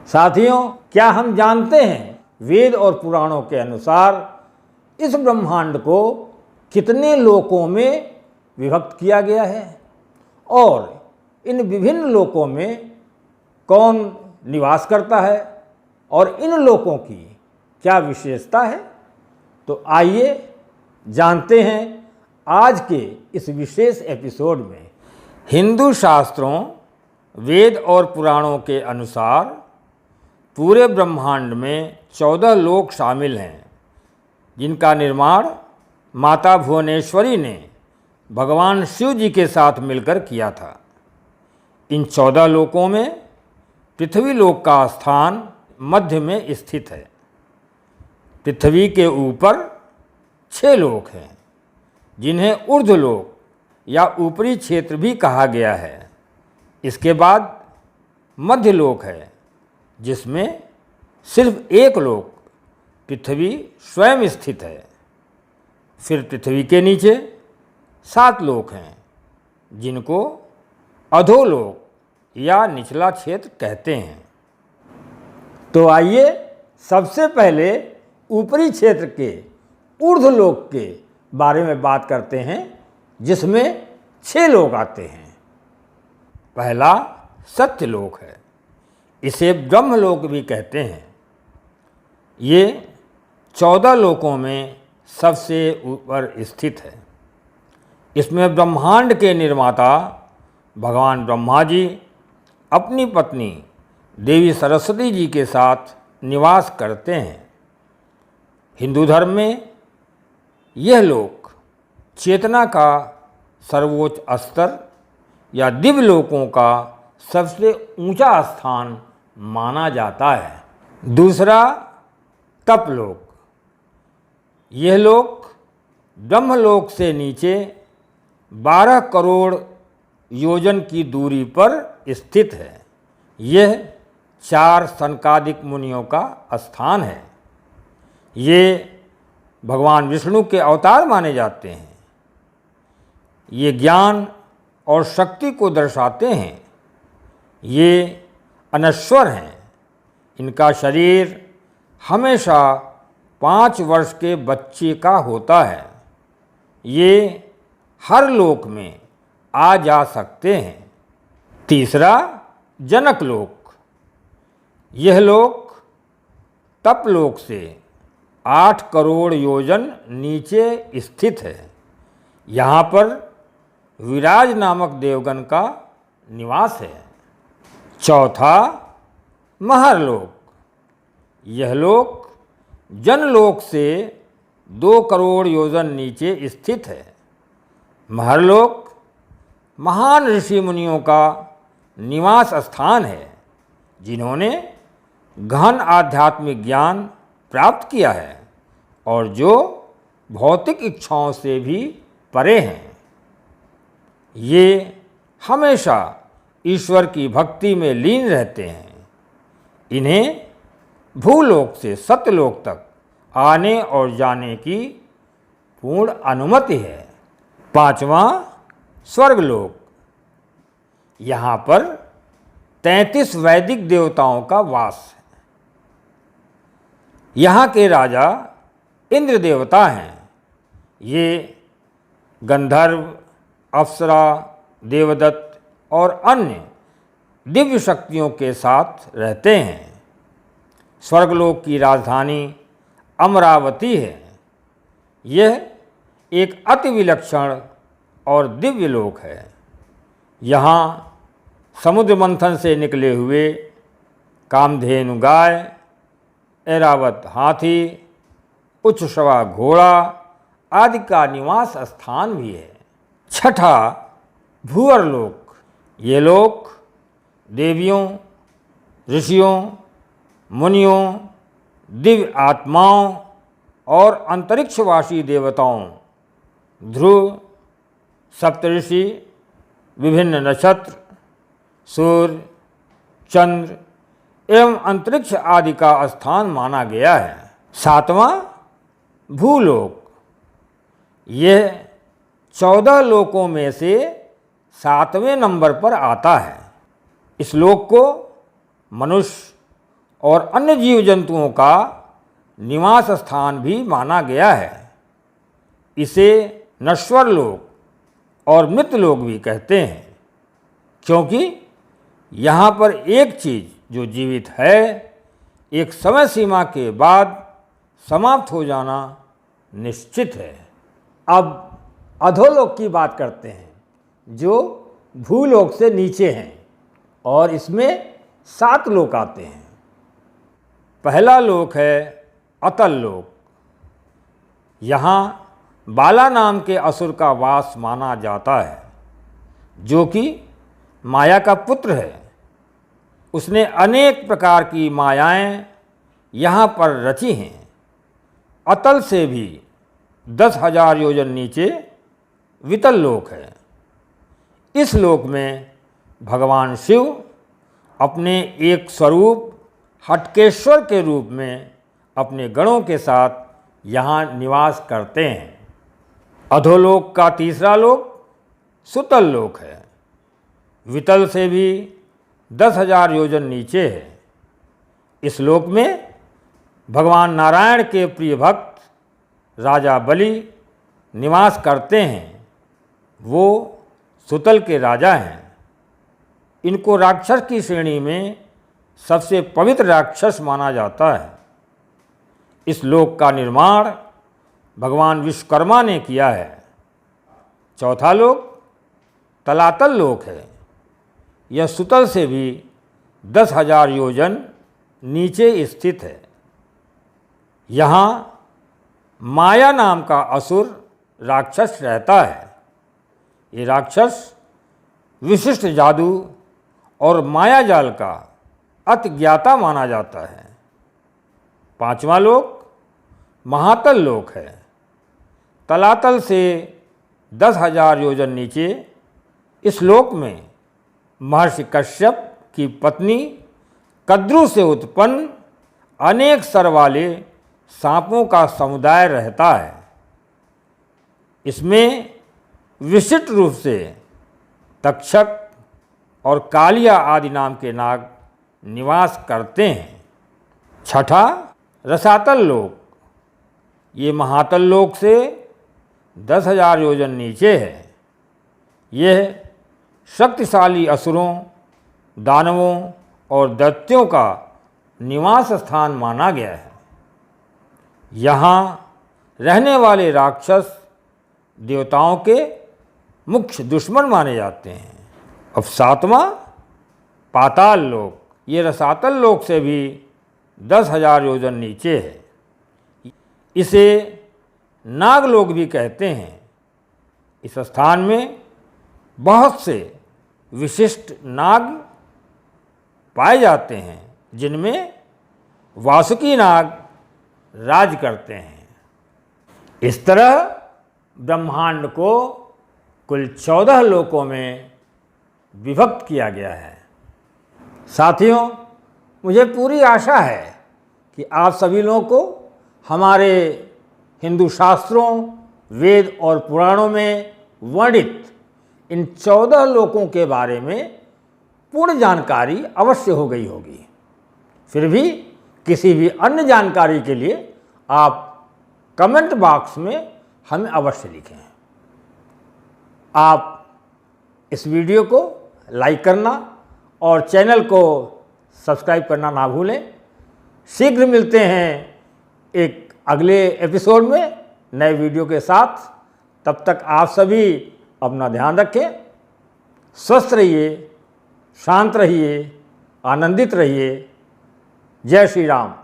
साथियों, क्या हम जानते हैं वेद और पुराणों के अनुसार इस ब्रह्मांड को कितने लोकों में विभक्त किया गया है और इन विभिन्न लोकों में कौन निवास करता है और इन लोकों की क्या विशेषता है? तो आइए जानते हैं आज के इस विशेष एपिसोड में। हिंदू शास्त्रों, वेद और पुराणों के अनुसार पूरे ब्रह्मांड में 14 लोक शामिल हैं, जिनका निर्माण माता भुवनेश्वरी ने भगवान शिव जी के साथ मिलकर किया था। इन 14 लोकों में पृथ्वी लोक का स्थान मध्य में स्थित है। पृथ्वी के ऊपर 6 लोक हैं, जिन्हें ऊर्ध्वलोक या ऊपरी क्षेत्र भी कहा गया है। इसके बाद मध्य लोक है, जिसमें सिर्फ एक लोक पृथ्वी स्वयं स्थित है। फिर पृथ्वी के नीचे 7 लोक हैं, जिनको अधोलोक या निचला क्षेत्र कहते हैं। तो आइए सबसे पहले ऊपरी क्षेत्र के ऊर्ध्वलोक के बारे में बात करते हैं, जिसमें 6 लोक आते हैं। पहला सत्यलोक है, इसे ब्रह्मलोक भी कहते हैं। ये 14 लोकों में सबसे ऊपर स्थित है। इसमें ब्रह्मांड के निर्माता भगवान ब्रह्मा जी अपनी पत्नी देवी सरस्वती जी के साथ निवास करते हैं। हिंदू धर्म में यह लोक चेतना का सर्वोच्च स्तर या दिव्य लोकों का सबसे ऊंचा स्थान माना जाता है। दूसरा तपलोक। यह लोक ब्रह्मलोक से नीचे 12 करोड़ योजन की दूरी पर स्थित है। यह 4 सनकादिक मुनियों का स्थान है। ये भगवान विष्णु के अवतार माने जाते हैं। ये ज्ञान और शक्ति को दर्शाते हैं। ये अनश्वर हैं। इनका शरीर हमेशा 5 वर्ष के बच्चे का होता है। ये हर लोक में आ जा सकते हैं। तीसरा जनक लोक। यह लोक तपलोक से 8 करोड़ योजन नीचे स्थित है। यहाँ पर विराज नामक देवगण का निवास है। चौथा महरलोक। यह लोक जनलोक से 2 करोड़ योजन नीचे स्थित है। महरलोक महान ऋषि मुनियों का निवास स्थान है, जिन्होंने गहन आध्यात्मिक ज्ञान प्राप्त किया है और जो भौतिक इच्छाओं से भी परे हैं। ये हमेशा ईश्वर की भक्ति में लीन रहते हैं। इन्हें भूलोक से सत्यलोक तक आने और जाने की पूर्ण अनुमति है। पांचवां स्वर्गलोक। यहाँ पर 33 वैदिक देवताओं का वास है। यहाँ के राजा इंद्र देवता हैं। ये गंधर्व, अप्सरा, देवदत्त और अन्य दिव्य शक्तियों के साथ रहते हैं। स्वर्गलोक की राजधानी अमरावती है। यह एक अति विलक्षण और दिव्य लोक है। यहाँ समुद्र मंथन से निकले हुए कामधेनु गाय, ऐरावत हाथी, उच्छ्रवा घोड़ा आदि का निवास स्थान भी है। छठा भूअर लोक। ये लोक देवियों, ऋषियों, मुनियों, दिव्य आत्माओं और अंतरिक्षवासी देवताओं, ध्रुव, सप्तऋषि, विभिन्न नक्षत्र, सूर्य, चंद्र एवं अंतरिक्ष आदि का स्थान माना गया है। सातवां भूलोक। यह 14 लोकों में से 7वें नंबर पर आता है। इस लोक को मनुष्य और अन्य जीव जंतुओं का निवास स्थान भी माना गया है। इसे नश्वर लोक और मृत लोक भी कहते हैं, क्योंकि यहाँ पर एक चीज़ जो जीवित है एक समय सीमा के बाद समाप्त हो जाना निश्चित है। अब अधोलोक की बात करते हैं, जो भूलोक से नीचे हैं, और इसमें 7 लोक आते हैं। पहला लोक है अतल लोक। यहाँ बाला नाम के असुर का वास माना जाता है, जो कि माया का पुत्र है। उसने अनेक प्रकार की मायाएं यहाँ पर रची हैं। अतल से भी 10,000 योजन नीचे वितल लोक है। इस लोक में भगवान शिव अपने एक स्वरूप हटकेश्वर के रूप में अपने गणों के साथ यहाँ निवास करते हैं। अधोलोक का तीसरा लोक सुतल लोक है। वितल से भी 10,000 योजन नीचे है। इस लोक में भगवान नारायण के प्रिय भक्त राजा बलि निवास करते हैं। वो सुतल के राजा हैं। इनको राक्षस की श्रेणी में सबसे पवित्र राक्षस माना जाता है। इस लोक का निर्माण भगवान विश्वकर्मा ने किया है। चौथा लोक तलातल लोक है। यह सुतल से भी 10,000 योजन नीचे स्थित है। यहाँ माया नाम का असुर राक्षस रहता है। ये राक्षस विशिष्ट जादू और माया जाल का अति ज्ञाता माना जाता है। पांचवा लोक महातल लोक है। तलातल से 10,000 योजन नीचे इस लोक में महर्षि कश्यप की पत्नी कद्रु से उत्पन्न अनेक सर वाले सांपों का समुदाय रहता है। इसमें विशिष्ट रूप से तक्षक और कालिया आदि नाम के नाग निवास करते हैं। छठा रसातल लोक। ये महातल लोक से 10,000 योजन नीचे है। यह शक्तिशाली असुरों, दानवों और दैत्यों का निवास स्थान माना गया है। यहाँ रहने वाले राक्षस देवताओं के मुख्य दुश्मन माने जाते हैं। अब 7वां पाताल लोक। ये रसातल लोक से भी 10,000 योजन नीचे है। इसे नागलोक भी कहते हैं। इस स्थान में बहुत से विशिष्ट नाग पाए जाते हैं, जिनमें वासुकी नाग राज करते हैं। इस तरह ब्रह्मांड को कुल 14 लोकों में विभक्त किया गया है। साथियों, मुझे पूरी आशा है कि आप सभी लोगों को हमारे हिंदू शास्त्रों, वेद और पुराणों में वर्णित इन 14 लोकों के बारे में पूर्ण जानकारी अवश्य हो गई होगी। फिर भी किसी भी अन्य जानकारी के लिए आप कमेंट बॉक्स में हमें अवश्य लिखें। आप इस वीडियो को लाइक करना और चैनल को सब्सक्राइब करना ना भूलें। शीघ्र मिलते हैं एक अगले एपिसोड में नए वीडियो के साथ। तब तक आप सभी अपना ध्यान रखें, स्वस्थ रहिए, शांत रहिए, आनंदित रहिए। जय श्री राम।